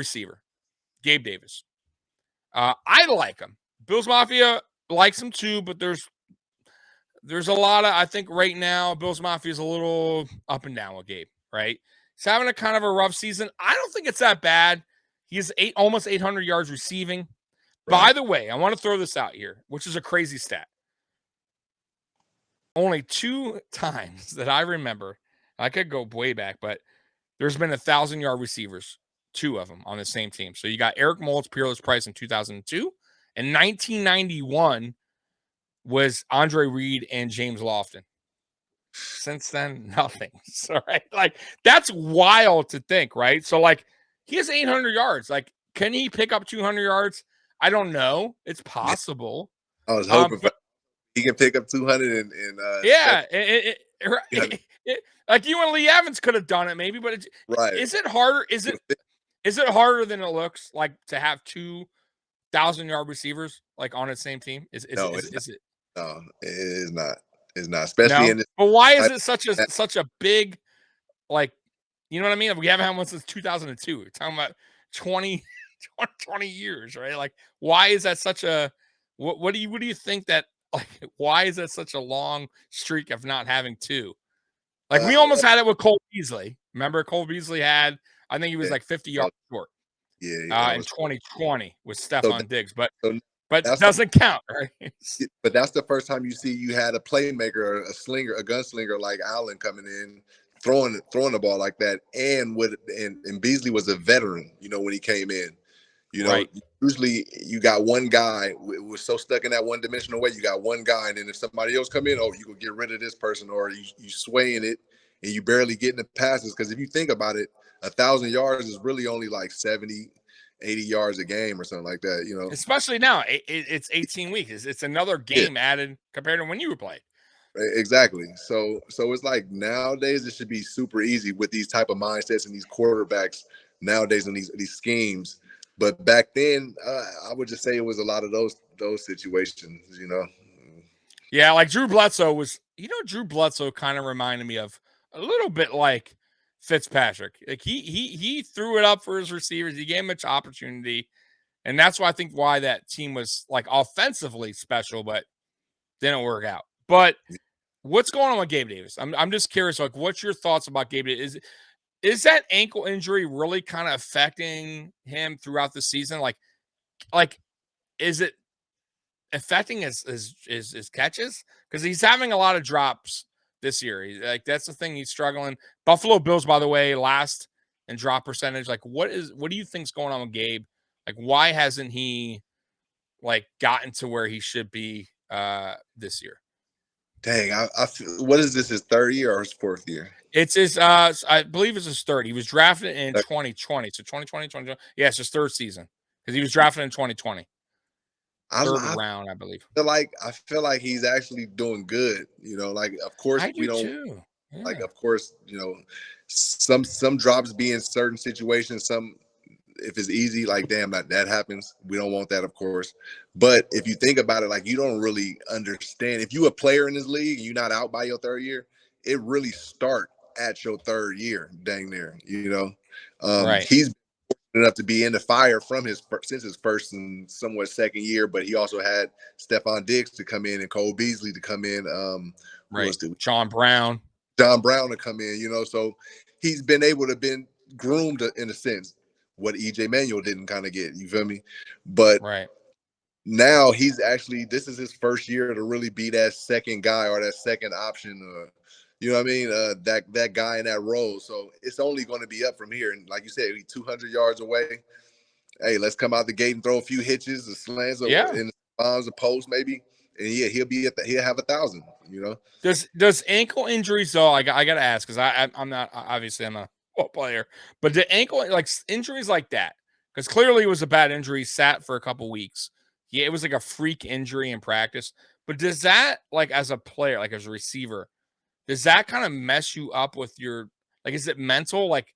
receiver, Gabe Davis. I like him. Bills Mafia likes him too, but there's a lot of, I think right now, Bills Mafia is a little up and down with Gabe, right? He's having a kind of a rough season. I don't think it's that bad. He's almost 800 yards receiving. Right. By the way, I want to throw this out here, which is a crazy stat. Only 2 times that I remember, I could go way back, but there's been 1,000-yard receivers, 2 of them on the same team. So you got Eric Moulds, Peerless Price in 2002, and 1991 was Andre Reed and James Lofton. Since then, nothing. So, right? Like, that's wild to think, right? So, like, he has 800 yards. Like, can he pick up 200 yards? I don't know. It's possible. I was hoping he can pick up 200 yeah. Like, you and Lee Evans could have done it maybe, but right. Is it harder? Is it harder than it looks, like, to have 2,000-yard receivers, like, on the same team? No, it is not. It's not, especially in this. But why is it such a big, like, you know what I mean? We haven't had one since 2002. We're talking about 20 years, right? Like, why is that such a what do you think that, like, why is that such a long streak of not having 2? Like, we almost had it with Cole Beasley. Remember, Cole Beasley had, I think he was like 50 yards short. Yeah. In 2020 with Stephon Diggs, but it doesn't count, right? But that's the first time you had a playmaker, a slinger, a gunslinger like Allen coming in, throwing the ball like that, and Beasley was a veteran, when he came in. Right. Usually you got one guy. We're so stuck in that one-dimensional way. You got one guy, and then if somebody else come in, you can get rid of this person, or you swaying it, and you barely getting the passes. Because if you think about it, 1,000 yards is really only like 70, 80 yards a game or something like that, Especially now, it's 18 weeks. It's another game added compared to when you were playing. Exactly. So it's like nowadays it should be super easy with these type of mindsets and these quarterbacks nowadays and these schemes. But back then, I would just say it was a lot of those situations, Yeah, like Drew Bledsoe was, Drew Bledsoe kind of reminded me of a little bit like Fitzpatrick. Like, he threw it up for his receivers. He gave him much opportunity. And that's why I think why that team was, like, offensively special, but didn't work out. But what's going on with Gabe Davis? I'm just curious, like, what's your thoughts about Gabe Davis? Is that ankle injury really kind of affecting him throughout the season? Like, is it affecting his catches? Because he's having a lot of drops this year. That's the thing, he's struggling. Buffalo Bills, by the way, last in drop percentage. Like, what do you think's going on with Gabe? Like, why hasn't he, like, gotten to where he should be this year? Dang, what is this, his 3rd year or his 4th year? It's his, I believe it's his 3rd. He was drafted in 2020. So 2020. Yeah, it's his 3rd season because he was drafted in 2020. 3rd round, I believe. I feel like he's actually doing good. Like, of course we don't. Too. Yeah. Like, of course, some drops be in certain situations. Some, if it's easy, like, damn, that happens. We don't want that, of course. But if you think about it, like, you don't really understand. If you a player in this league and you're not out by your 3rd year, it really start at your 3rd year, dang near. Right. He's enough to be in the fire since his 1st and somewhat 2nd year, but he also had Stephon Diggs to come in and Cole Beasley to come in. Right. John Brown to come in. So he's been able to been groomed in a sense. What EJ Manuel didn't kind of get, you feel me? But now this is his 1st year to really be that second guy or that second option, you know what I mean? That guy in that role. So it's only going to be up from here. And like you said, he's 200 yards away. Hey, let's come out the gate and throw a few hitches, the slants, and bombs, a post maybe. And he'll have 1,000. Does ankle injuries though? I got to ask, because I'm not, obviously I'm a football player, but the ankle, like, injuries like that, because clearly it was a bad injury, sat for a couple weeks. Yeah, it was like a freak injury in practice. But does that, like, as a player, like as a receiver, does that kind of mess you up with your, like, is it mental? Like,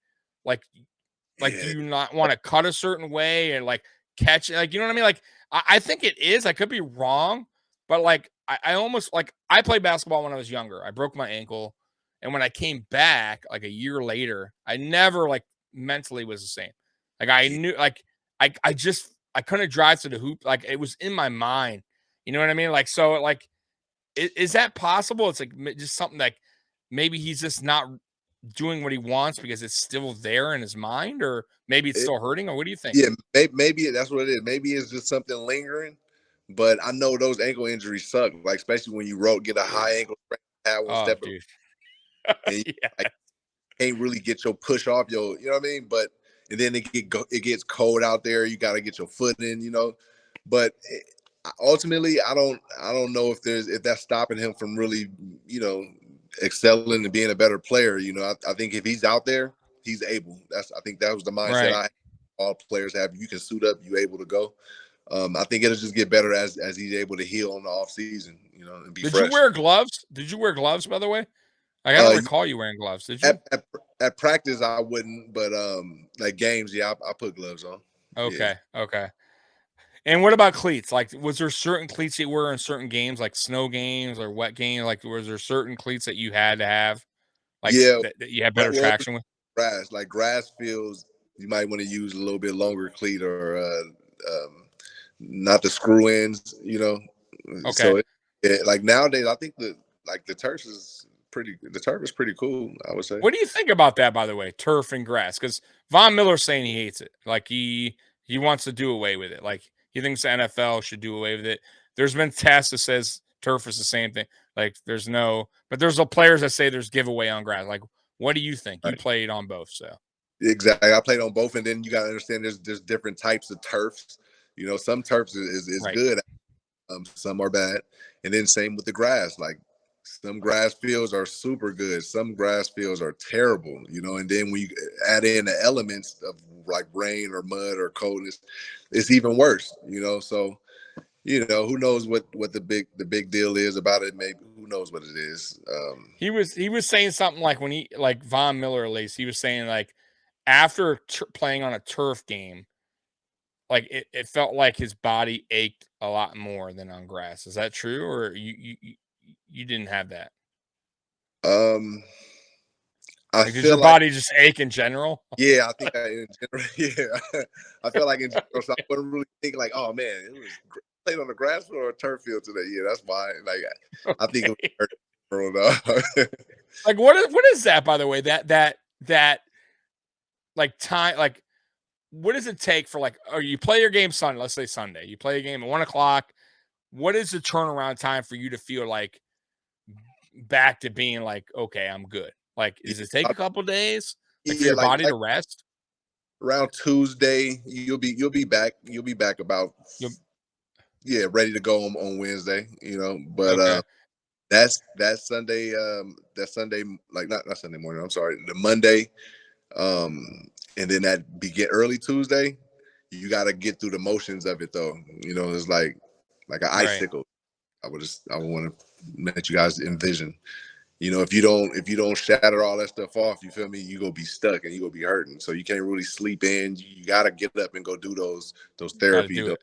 do you not want to cut a certain way and, like, catch it? Like, you know what I mean? Like, I think it is. I could be wrong, but, like, I almost, like, I played basketball when I was younger. I broke my ankle. And when I came back, like, a year later, I never, like, mentally was the same. Like I knew, like I couldn't drive to the hoop. Like it was in my mind. You know what I mean? Like so, like is that possible? It's like just something like maybe he's just not doing what he wants because it's still there in his mind, or maybe it's still hurting, or what do you think? Yeah, maybe that's what it is. Maybe it's just something lingering. But I know those ankle injuries suck, like especially when you get a high ankle, have one Oh, step, dude. and you Yeah. can't really get your push off your, you know what I mean? But and then it gets cold out there. You got to get your foot in, you know. But ultimately, I don't know if that's stopping him from really, you know, excelling and being a better player. You know, I think if he's out there, he's able. I think that was the mindset Right. all players have. You can suit up, you able to go. I think it'll just get better as he's able to heal in the off season, you know, and be Did you fresh. wear gloves? Did you wear gloves, by the way? Like, I don't Uh, recall you wearing gloves. Did at, you? at, at practice I wouldn't, but like games, yeah, I put gloves on. Yeah. Okay. Okay. And what about cleats? Like, was there certain cleats you wear in certain games, like snow games or wet games? Like, was there certain cleats that you had to have, like Yeah. that you had better Well, traction with? grass fields, you might want to use a little bit longer cleat or not the screw ins, you know. Okay. So like nowadays, I think the turf is pretty cool, I would say. What do you think about that, by the way, turf and grass? Because Von Miller's saying he hates it. Like he wants to do away with it. Like he thinks the NFL should do away with it. There's been tests that says turf is the same thing. Like but there's players that say there's giveaway on grass. Like, what do you think? You Right. played on both, so Exactly. I played on both, and then you got to understand there's different types of turfs. You know, some turfs is right, good, some are bad, and then same with the grass. Like some grass fields are super good, some grass fields are terrible. You know, and then when you add in the elements of like rain or mud or coldness, it's even worse. You know, so you know who knows what the big deal is about it. Maybe who knows what it is. he was saying something like when he like Von Miller at least he was saying like after playing on a turf game, like it felt like his body ached a lot more than on grass. Is that true, or you didn't have that? Um, I Like, does your feel like body just ache in general? yeah, I think in general, yeah, I feel like in general, so I wouldn't really think like, oh man, it was played on the grass field or a turf field today. Yeah, that's why. Like, I think it was Okay. general, though. Like what is that, by the way? That like time, like what does it take for like, or you play your game Sunday, let's say Sunday, you play a game at 1 o'clock. What is the turnaround time for you to feel like back to being like, okay, I'm good? Like, does it take Yeah, a couple days, like for yeah, your body to rest? around Tuesday, you'll be back. You'll be back about You'll, yeah, ready to go on Wednesday. You know, but okay, that's Sunday. That Sunday, like not Sunday morning. I'm sorry, the Monday. And then that begin early Tuesday. You got to get through the motions of it, though. You know, it's like an right. icicle. I would want to let you guys envision. You know, if you don't shatter all that stuff off, you feel me? You gonna be stuck and you gonna be hurting. So you can't really sleep in. You gotta get up and go do those Got to therapy, do it.